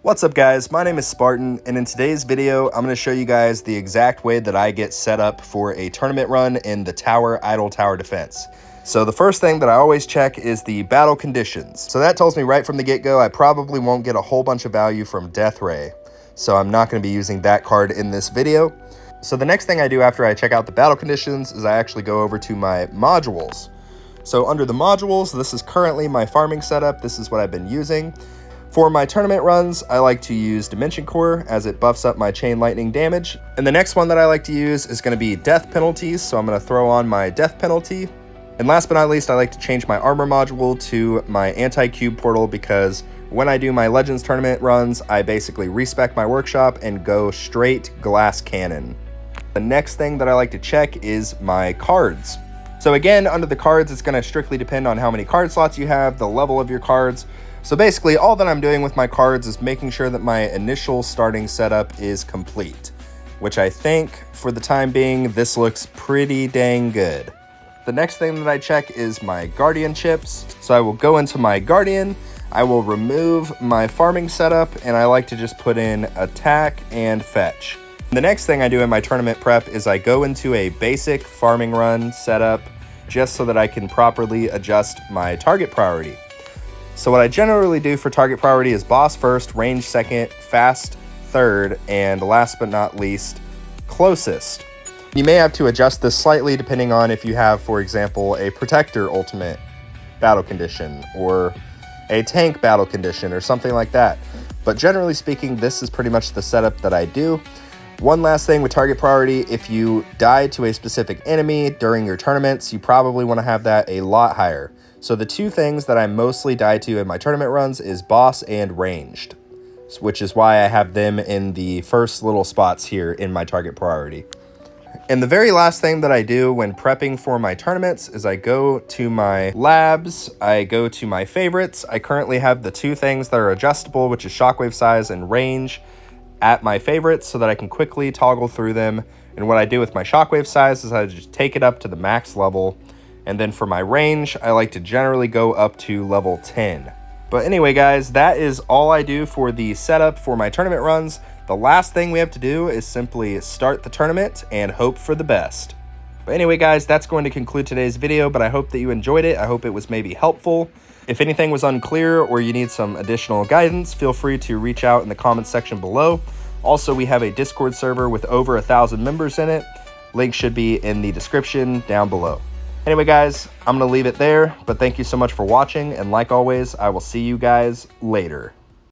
What's up guys, my name is Spartan, and in today's video, I'm going to show you guys the exact way that I get set up for a tournament run in the idle tower defense. So the first thing that I always check is the battle conditions. So that tells me right from the get-go I probably won't get a whole bunch of value from Death Ray. So I'm not going to be using that card in this video. So the next thing I do after I check out the battle conditions is I actually go over to my modules. So under the modules, this is currently my farming setup. This is what I've been using. For my tournament runs, I like to use Dimension Core as it buffs up my chain lightning damage. And the next one that I like to use is going to be death penalties, so I'm going to throw on my death penalty. And last but not least, I like to change my armor module to my anti-cube portal because when I do my Legends tournament runs, I basically respec my workshop and go straight glass cannon. The next thing that I like to check is my cards. So again, under the cards, it's going to strictly depend on how many card slots you have, the level of your cards. So basically, all that I'm doing with my cards is making sure that my initial starting setup is complete, which I think, for the time being, this looks pretty dang good. The next thing that I check is my Guardian chips. So I will go into my Guardian, I will remove my farming setup, and I like to just put in attack and fetch. The next thing I do in my tournament prep is I go into a basic farming run setup just so that I can properly adjust my target priority. So what I generally do for target priority is boss first, range second, fast third, and last but not least, closest. You may have to adjust this slightly depending on if you have, for example, a protector ultimate battle condition or a tank battle condition or something like that. But generally speaking, this is pretty much the setup that I do. One last thing with target priority, if you die to a specific enemy during your tournaments, you probably want to have that a lot higher. So the two things that I mostly die to in my tournament runs is boss and ranged, which is why I have them in the first little spots here in my target priority. And the very last thing that I do when prepping for my tournaments is I go to my labs, I go to my favorites. I currently have the two things that are adjustable, which is shockwave size and range, at my favorites so that I can quickly toggle through them. And what I do with my shockwave size is I just take it up to the max level. And then for my range, I like to generally go up to level 10. But anyway, guys, that is all I do for the setup for my tournament runs. The last thing we have to do is simply start the tournament and hope for the best. But anyway, guys, that's going to conclude today's video, but I hope that you enjoyed it. I hope it was maybe helpful. If anything was unclear or you need some additional guidance, feel free to reach out in the comments section below. Also, we have a Discord server with over 1,000 members in it. Link should be in the description down below. Anyway, guys, I'm going to leave it there, but thank you so much for watching, and like always, I will see you guys later.